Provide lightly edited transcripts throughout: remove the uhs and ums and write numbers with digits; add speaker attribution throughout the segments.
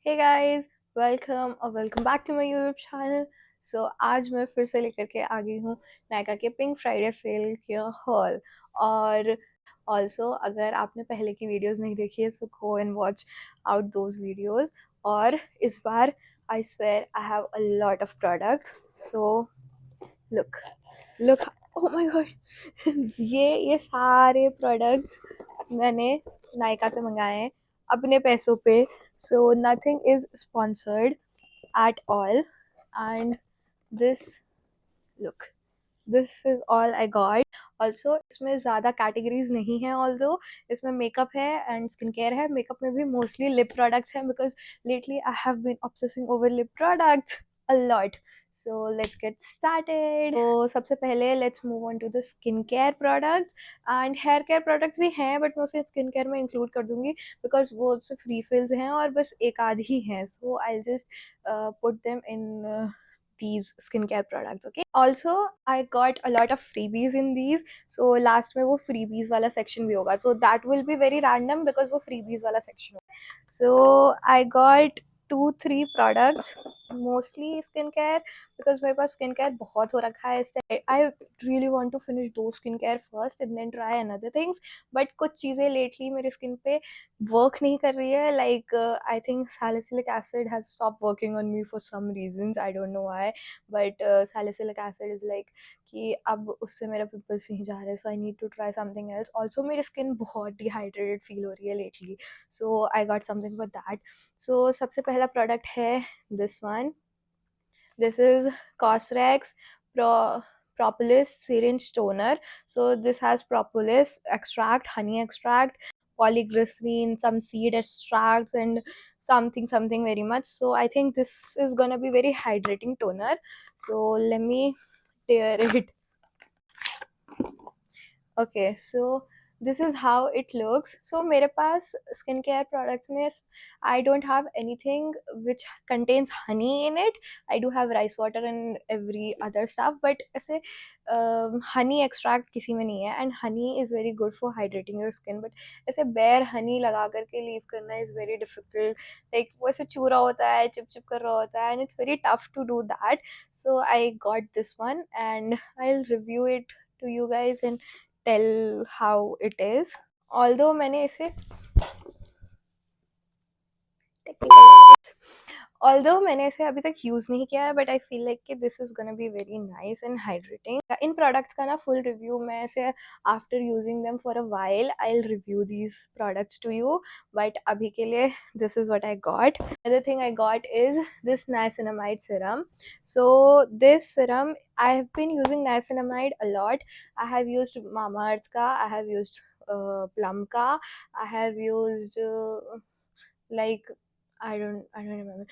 Speaker 1: हे guys, welcome और welcome back to my YouTube channel. आज मैं फिर से लेकर के आ गई हूँ नायका के पिंक फ्राइडे सेल का हॉल। और ऑल्सो अगर आपने पहले की वीडियोस नहीं देखी है so go and watch out those videos. और इस बार I swear I have a lot of products. So look look oh my God ये सारे प्रोडक्ट्स मैंने नायका से मंगाए हैं अपने पैसों पे। So nothing is sponsored at all. And this, look, this is all I got. Also इसमें ज़्यादा कैटेगरीज नहीं है, although इसमें मेकअप है एंड स्किन केयर है। मेकअप में भी मोस्टली लिप प्रोडक्ट्स हैं because lately I have been obsessing over lip products a lot. So let's get started. तो सबसे पहले let's move on to the skin care products and hair care products भी हैं, but मैं उसे skin care में include कर दूंगी because वो सिर्फ refills हैं और बस एक आध ही हैं. So I'll just put them in these skincare products. Okay, also I got a lot of freebies in these, so last में वो freebies वाला section भी होगा, so that will be very random because वो freebies वाला section होगा. So I got 2-3 products, mostly skincare because मेरे पास skincare बहुत हो रखा है इस time. I really want to finish those skincare first and then try another things, but कुछ चीज़ें lately मेरे skin पे work नहीं कर रही है. Like I think salicylic acid has stopped working on me for some reasons. I don't know why, but salicylic acid is like कि अब उससे मेरा पिंपल्स नहीं जा रहा है. So I need to try something else. Also मेरी skin बहुत dehydrated feel हो रही है lately, so I got something for that. So सबसे पहला product है this one. This is Cosrx Propolis Syringe Toner. So this has propolis extract, honey extract, polyglycerine, some seed extracts, and something very much. So I think this is gonna be very hydrating toner. So let me tear it. Okay, so this is how it looks. So मेरे पास skincare products में I don't have anything which contains honey in it. I do have rice water and every other stuff, but ऐसे honey extract किसी में नहीं है. And honey is very good for hydrating your skin, but ऐसे bare honey लगा करके leave करना is very difficult. Like वो ऐसे चूरा होता है, चिप चिप कर रहा होता है, and it's very tough to do that. So I got this one and I'll review it to you guys and tell how it is. Although मैंने इसे मैंने इसे अभी तक यूज़ नहीं किया है, बट आई फील लाइक कि this is gonna be very nice and hydrating. इन प्रोडक्ट्स का ना फुल रिव्यू मैं इसे after using them for a while I will review these products to you, but अभी के लिए this is what I got. Other thing I got is this niacinamide serum. So this serum, I have been using niacinamide a lot. I have used Mamaearth ka, I have used Plum ka, I have used like I don't remember.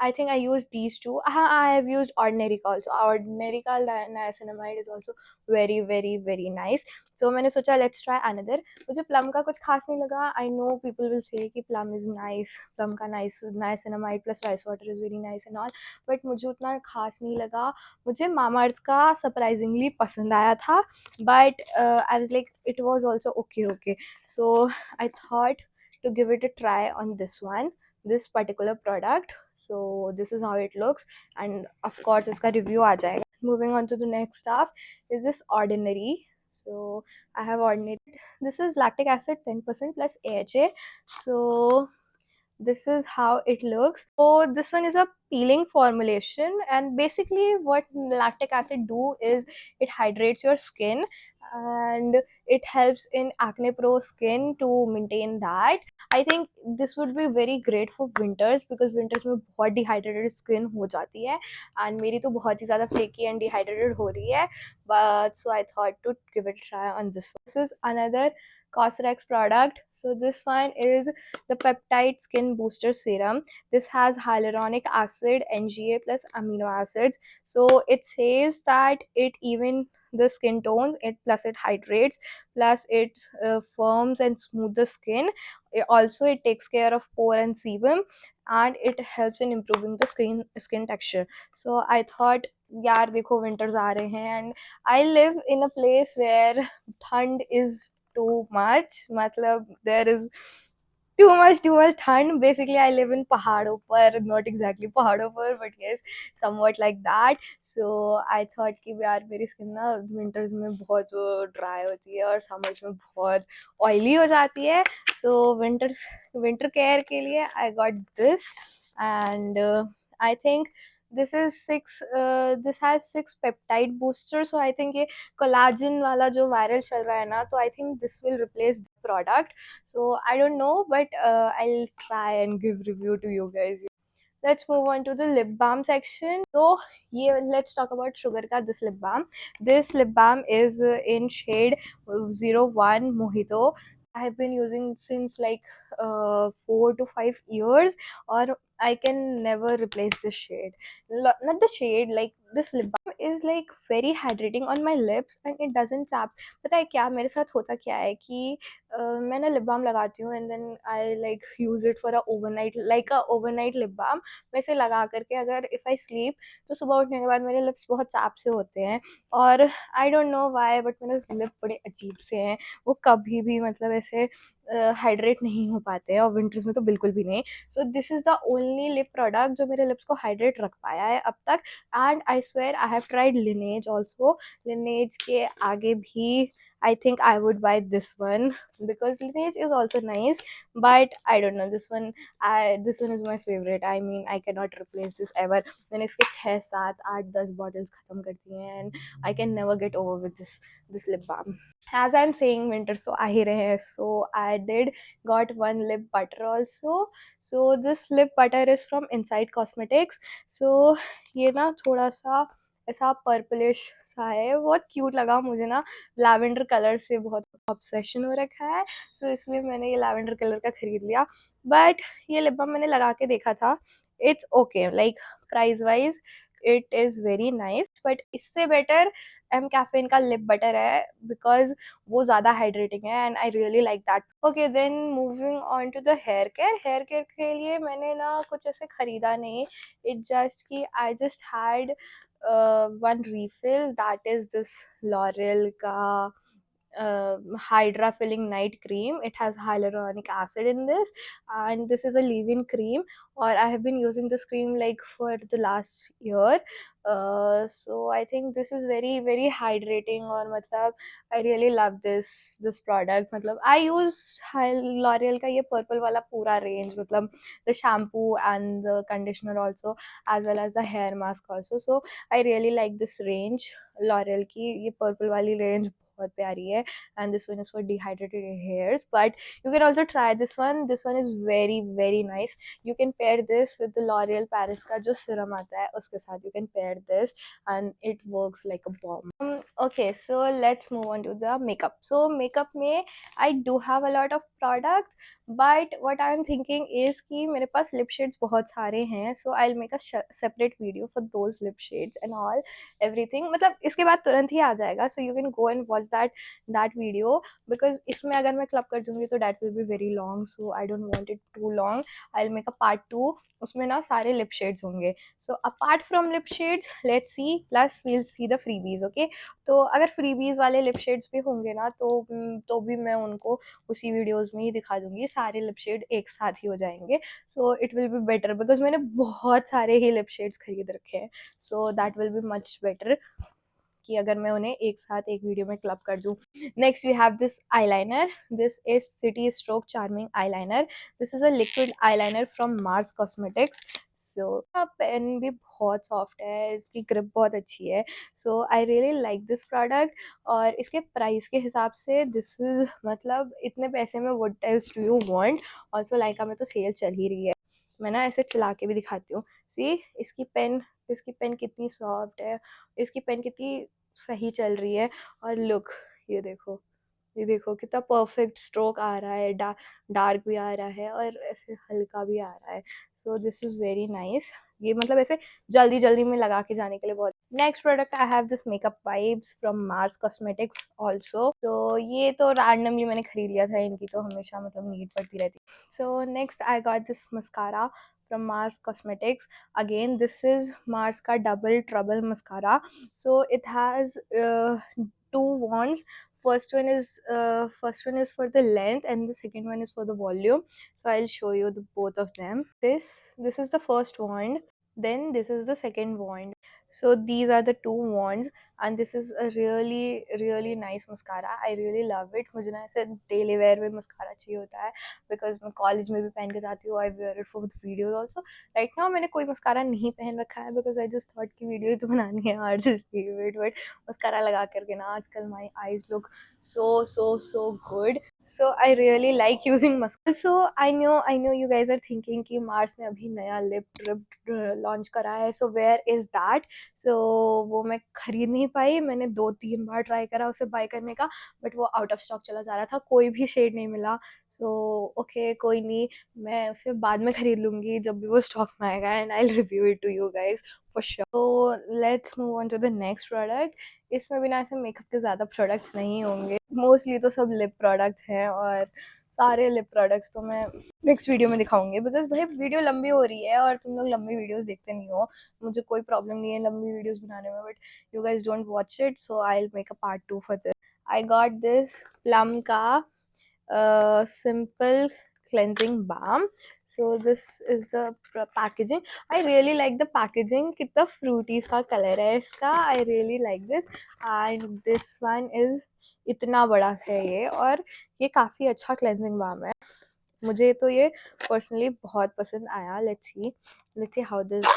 Speaker 1: I think I used these two. I have used Ordinary Ka also. Ordinary Ka niacinamide is also very nice. So मैंने सोचा let's try another. मुझे plum का कुछ खास नहीं लगा. I know people will say कि plum is nice, plum का niacinamide plus rice water is very nice and all, but मुझे उतना खास नहीं लगा. मुझे Mamaearth का surprisingly पसंद आया था, but I was like it was also okay. So I thought to give it a try on this particular product. So this is how it looks, and of course iska review aa jayega. Moving on to the next stuff is this Ordinary. So I have Ordinary. This is lactic acid 10% plus AHA. So this is how it looks. So this one is a peeling formulation, and basically what lactic acid do is it hydrates your skin and it helps in acne pro skin to maintain that. I think this would be very great for winters because winters में बहुत dehydrated skin हो जाती है, and मेरी तो बहुत ही ज़्यादा flaky and dehydrated हो रही है. But so I thought to give it a try on this one. This is another Cosrx product. So this one is the Peptide Skin Booster Serum. This has hyaluronic acid, NGA plus amino acids. So it says that it even the skin tones, it plus it hydrates, plus it firms and smooth the skin. Also it takes care of pore and sebum, and it helps in improving the skin texture. So I thought यार देखो winters आ रहे हैं and I live in a place where ठंड is too much. मतलब there is too much ठंड. Basically I live in पहाड़ों पर, not exactly पहाड़ों पर, but yes, somewhat like that. So I thought कि यार मेरी स्किन ना विंटर्स में बहुत ड्राई होती है और समर्स में बहुत ऑयली हो जाती है. So winter care के लिए I got this. And I think this has 6 peptide boosters. So I think ये कोलाजन वाला जो वायरल चल रहा है ना, तो I think this will replace the product. So I don't know, but I'll try and give review to you guys. Let's move on to the lip balm section. So yeah, let's talk about sugar ka this lip balm. This lip balm is in shade 01 Mojito. I have been using since like 4 to 5 years, or I can never replace this shade. Not the shade, like this lip balm is like very hydrating on my lips and it doesn't chap. पता है क्या मेरे साथ होता क्या है कि मैं ना लिप बाम लगाती हूँ and then I like use it for a overnight lip balm. मैं इसे लगा करके अगर इफ़ आई स्लीप तो सुबह उठने के बाद मेरे लिप्स बहुत चाप से होते हैं. और I don't know why but मेरे लिप बड़े अजीब से हैं. वो कभी भी मतलब ऐसे हाइड्रेट नहीं हो पाते हैं और विंटर्स में तो बिल्कुल भी नहीं. So this is the only lip product जो मेरे लिप्स को हाइड्रेट रख पाया है अब तक. And I swear I have tried lineage also. Lineage के आगे भी I think I would buy this one because Lineage is also nice, but I don't know, this one is my favorite. I mean, I cannot replace this ever. मैंने इसके 6 7 8 10 bottles खत्म कर दिए हैं and I can never get over with this lip balm. As I'm saying, winters तो आ ही रहे हैं, so I did got one lip butter also. So this lip butter is from Inside Cosmetics. So ये ना थोड़ा सा ऐसा purplish सा है, बहुत क्यूट लगा मुझे ना. लैवेंडर कलर से बहुत ऑब्सेशन हो रखा है, सो इसलिए मैंने ये लैवेंडर कलर का खरीद लिया. बट ये लिप बाम मैंने लगा के देखा था, it's okay, like price wise it is very nice. But इससे बेटर एम कैफेन का लिप बटर है बिकॉज वो ज़्यादा हाइड्रेटिंग है and I really like that. Okay, then moving on to the hair care के लिए मैंने ना कुछ ऐसे ख़रीदा नहीं. इट जस्ट कि I just had one refill, that is this L'Oreal ka Hydra Filling Night Cream. It has hyaluronic acid in this, and this is a leave-in cream. Or I have been using this cream like for the last year. So I think this is very very hydrating. और मतलब I really love this product. मतलब I use L'Oreal का ये purple वाला पूरा range, मतलब the shampoo and the conditioner also, as well as the hair mask also. So I really like this range. L'Oreal की ये purple वाली range बहुत प्यारी है, and this one is for dehydrated hairs. But you can also try this one is very very nice. You can pair this with the L'Oreal Paris का जो serum आता है उसके साथ. You can pair this and it works like a bomb. Okay, so let's move on to the makeup. So makeup में I do have a lot of products, but what I'm thinking is कि मेरे पास lip shades बहुत सारे हैं, so I'll make a separate video for those lip shades and all everything. मतलब इसके बाद तुरंत ही आ जाएगा, so you can go and watch that video, because इसमें अगर मैं club कर दूँगी तो that will be very long, so I don't want it too long. I'll make a part 2. उसमें ना सारे lip shades होंगे. So apart from lip shades, let's see, plus we'll see the freebies. Okay, तो अगर freebies वाले lip shades भी होंगे ना तो भी मैं उनको उसी वीडियोस में ही दिखा दूंगी. सारे लिप शेड एक साथ ही हो जाएंगे, so it will be better because मैंने बहुत सारे ही लिप शेड्स खरीद रखे हैं, so that will be much better कि अगर मैं उन्हें एक साथ एक वीडियो में क्लब कर दूं. Next we have this eyeliner. This is city stroke charming eyeliner. This is a liquid eyeliner from Mars cosmetics. So pen भी बहुत सॉफ्ट है, इसकी ग्रिप बहुत अच्छी है, so I really like this product. और इसके प्राइस के हिसाब से दिस इज मतलब इतने पैसे में what else do you want. Also लाइका में तो सेल चल ही रही है. मैं ना ऐसे चला के भी दिखाती हूँ. सी इसकी पेन कितनी सॉफ्ट है, इसकी पेन कितनी सही चल रही है. और लुक, ये देखो, ये देखो कितना परफेक्ट स्ट्रोक आ रहा है, डार्क भी आ रहा है और ऐसे हल्का भी आ रहा है. So this is very nice. ये मतलब ऐसे जल्दी जल्दी में लगा के जाने के लिए बहुत. Next product I have this makeup wipes from Mars cosmetics also. तो ये तो रैंडमली मैंने खरीद लिया था, इनकी तो हमेशा मतलब नीड पड़ती रहती. So next I got this mascara from Mars Cosmetics. Again, this is Mars ka double trouble mascara. So it has two wands first one is for the length and the second one is for the volume. So I'll show you the both of them. This is the first wand, then this is the second wand. So these are the two wands, and this is a really nice mascara. I really love it. मुझे ना ऐसे daily wear में mascara चाहिए होता है, because मैं college में भी पहन के जाती हूँ. I wear it for videos also. Right now मैंने कोई मस्कारा नहीं पहन रखा है, बिकॉज आई जस्ट थॉट की वीडियो तो बनानी है यार, just leave it. But mascara लगा करके ना आजकल my eyes look so good. So I really like using mascara. So I know you guys are thinking कि मार्स ने अभी नया लिप ट्रिप लॉन्च करा है. So where is that? So वो मैं खरीद नहीं पाई. मैंने 2-3 बार ट्राई करा उसे बाय करने का, बट वो आउट ऑफ स्टॉक चला जा रहा था. कोई भी शेड नहीं मिला. So ओके, कोई नहीं, मैं उसे बाद में खरीद लूंगी जब भी वो स्टॉक में आएगा, and I will review it to you guys for sure. तो let's move on to the next product. इसमें भी ना ऐसे मेकअप के ज़्यादा प्रोडक्ट्स नहीं होंगे. मोस्टली तो सब लिप प्रोडक्ट्स हैं, और सारे लिप प्रोडक्ट्स तो मैं नेक्स्ट वीडियो में दिखाऊंगी, बिकॉज भाई वीडियो लंबी हो रही है और तुम लोग लंबी वीडियोस देखते नहीं हो. मुझे कोई प्रॉब्लम नहीं है लंबी वीडियोस बनाने में, but you guys don't watch it. So I will make a part 2 for this. I got this plum का simple cleansing balm. So this is the packaging. I really like the packaging. कितना fruity इसका color है इसका. I really like this. And this one is इतना बड़ा है ये, और ये काफ़ी अच्छा cleansing balm है. मुझे तो ये personally बहुत पसंद आया. Let's see how this.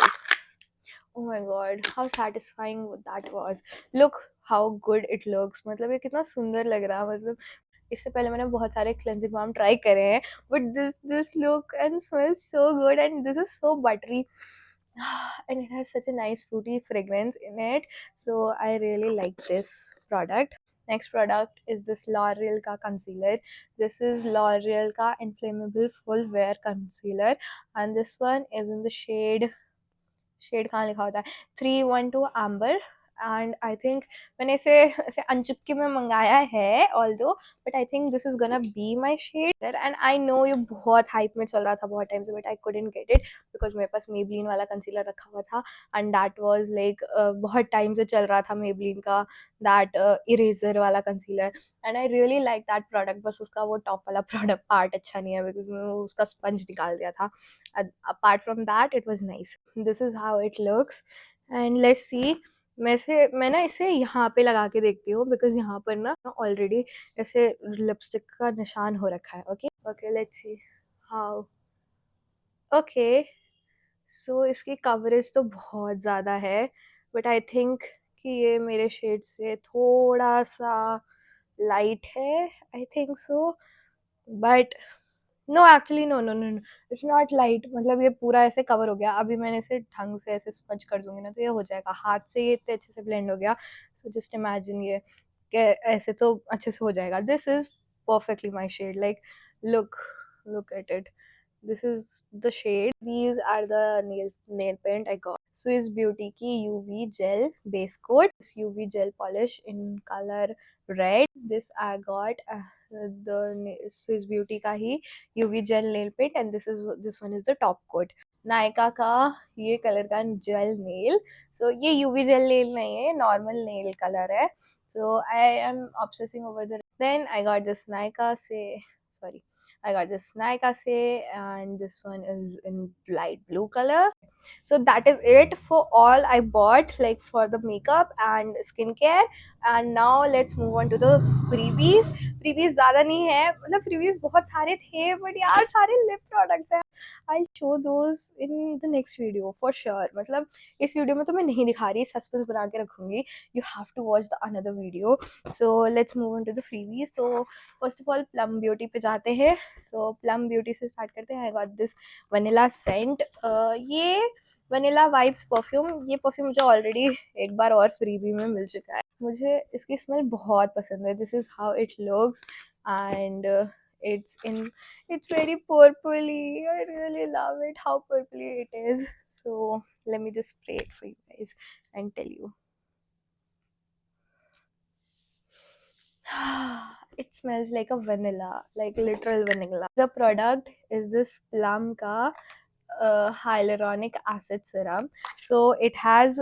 Speaker 1: Oh my god, how satisfying that was. Look how good it looks. मतलब ये कितना सुंदर लग रहा है. मतलब इससे पहले मैंने बहुत सारे क्लेंजिंग बाम ट्राई करे हैं, but this look and smells so good, and this is so buttery, and it has such a nice fruity fragrance in it. So I really like this product. Next product is this L'Oreal ka concealer. This is L'Oreal ka inflammable full wear concealer, and this one is in the shade कहाँ लिखा होता है, 312 amber. And I think मैंने इसे ऐसे अनचिपके में मंगाया है although, but I think this is gonna be my shade. And I know ये बहुत हाइप में चल रहा था बहुत टाइम से, but I couldn't get it because मेरे पास मेबलिन वाला कंसीलर रखा हुआ था, एंड दैट वाज लाइक बहुत टाइम से चल रहा था मेबलिन का दैट इरेजर वाला concealer, and I really like that product. बस उसका वो टॉप वाला प्रोडक्ट पार्ट अच्छा नहीं है, बिकॉज मैंने उसका स्पंज निकाल दिया था. Apart from that it was nice. This is how it looks, and let's see. मैं ना इसे यहाँ पे लगा के देखती हूँ, बिकॉज यहाँ पर ना ऑलरेडी ऐसे लिपस्टिक का निशान हो रखा है. Okay okay, let's see how. Okay, so इसकी कवरेज तो बहुत ज़्यादा है, बट आई थिंक कि ये मेरे शेड से थोड़ा सा लाइट है. I think so, but no actually no, it's not light. मतलब ये पूरा ऐसे कवर हो गया. अभी मैंने इसे ढंग से ऐसे स्पंज कर दूंगी ना, तो ये हो जाएगा. हाथ से ये इतने अच्छे से ब्लेंड हो गया. सो जस्ट इमेजिन ये कि ऐसे तो अच्छे से हो जाएगा. This is perfectly my shade. Like look at it. This is the shade. These are the nail paint I got. Swiss Beauty की UV gel base coat. This UV gel polish in color red. This I got the Swiss Beauty का ही UV gel nail paint, and this one is the top coat. Nykaa का ये colour का jail nail. सो ये UV jail nail नहीं है, normal nail colour है. So I am obsessing over the. Then I got this Nykaa से, sorry, I got this Nykaa se, and this one is in light blue color. So that is it for all I bought, like for the makeup and skincare. And now let's move on to the freebies. Freebies ज़्यादा नहीं है, मतलब freebies बहुत सारे थे, but यार सारे lip products हैं. I'll show those in the next video for sure. मतलब इस वीडियो में तो मैं नहीं दिखा रही, सस्पेंस बना के रखूंगी. You have to watch the another video. So let's move on to the freebies. So first of all Plum Beauty पे जाते हैं. So Plum Beauty से स्टार्ट करते हैं. I got this vanilla scent. ये वनीला वाइब्स परफ्यूम. ये perfume मुझे already एक बार और फ्रीबी में मिल चुका है. मुझे इसकी स्मेल बहुत पसंद है. This is how it looks, and it's very purpley. I really love it how purpley it is. So let me just spray it for you guys and tell you. It smells like a vanilla, like literal vanilla. The product is this Plum ka hyaluronic acid serum. So it has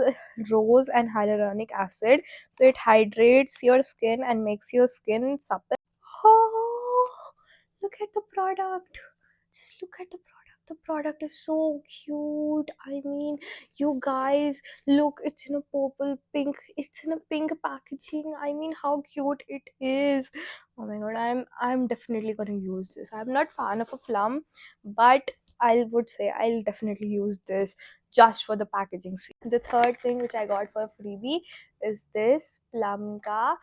Speaker 1: rose and hyaluronic acid, so it hydrates your skin and makes your skin supple. Oh, look at the product. Just look at the product. The product is so cute. I mean, you guys, look, it's in a purple pink. It's in a pink packaging. I mean, how cute it is. Oh my god, I'm definitely gonna use this. I'm not fan of a plum, but I would say I'll definitely use this just for the packaging. The third thing which I got for a freebie is this Plum Ka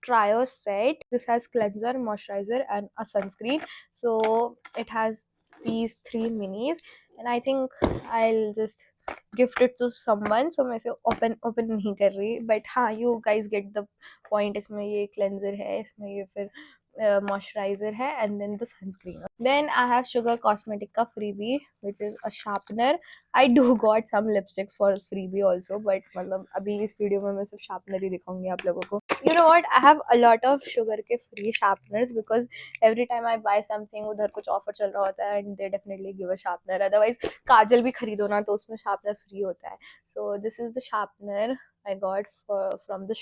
Speaker 1: trio set. This has cleanser, moisturizer, and a sunscreen. So it has these three minis, and I think I'll just gift it to someone. So मैं से open नहीं कर रही, but हाँ, you guys get the point. इसमें ये cleanser है, इसमें ये फिर moisturizer है, and then the sunscreen. Then I have Sugar Cosmetic का freebie, which is a sharpener. I do got some lipsticks for freebie also, but मतलब अभी इस वीडियो में मैं सिर्फ sharpener ही दिखाऊंगी आप लोगों को. You know what? I have a lot of Sugar के free sharpeners because every time I buy something उधर कुछ offer चल रहा होता है and they definitely give a sharpener. Otherwise काजल भी खरीदो ना तो उसमें sharpener free होता है. So this is the sharpener I got from the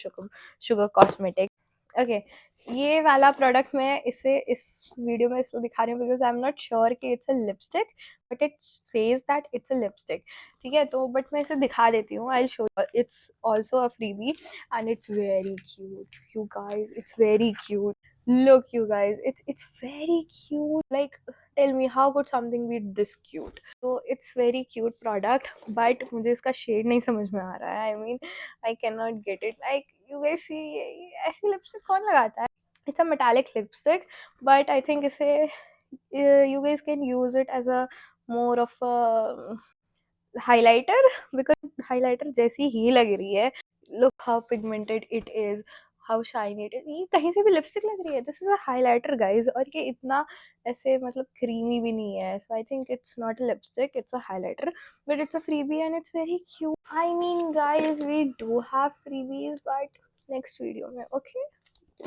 Speaker 1: Sugar Cosmetic. Okay, ये वाला प्रोडक्ट मैं इसे इस वीडियो में इसलिए दिखा रही हूँ because I am not sure कि it's a lipstick, but it says that it's a lipstick. ठीक है, तो बट मैं इसे दिखा देती हूँ. I show. It's also a freebie and it's very cute. You guys, it's very cute. Look, you guys, it's very cute. Like, tell me, how could something be this cute? So it's very cute product, but मुझे इसका shade नहीं समझ में आ रहा है. I mean, I cannot get it. Like, you guys see, ऐसी lipstick कौन लगाता है? It's a metallic lipstick, but I think इसे you guys can use it as a more of a highlighter because highlighter जैसी ही लग रही है. Look how pigmented it is, how shiny it is. ये कहीं से भी लिपस्टिक लग रही है. This is a highlighter, guys, और ये इतना ऐसे मतलब creamy भी नहीं है. So I think it's not a lipstick, it's a highlighter, but it's a freebie and it's very cute. I mean, guys, we do have freebies, but next video में, okay?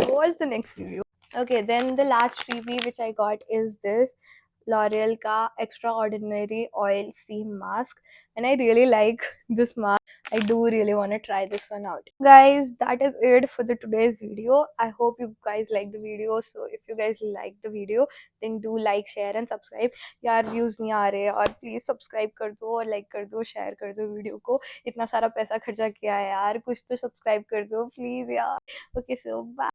Speaker 1: Watch the next video. Okay, then the last freebie which I got is this L'Oreal ka Extraordinary Oil Seam Mask, and I really like this mask. I do really want to try this one out. Guys, that is it for the today's video. I hope you guys like the video. So if you guys like the video, then do like, share and subscribe. यार views नहीं आ रहे और please subscribe कर दो और like कर दो, share कर दो वीडियो को. इतना सारा पैसा खर्चा किया है यार, कुछ तो subscribe कर दो please यार. Okay, so bye.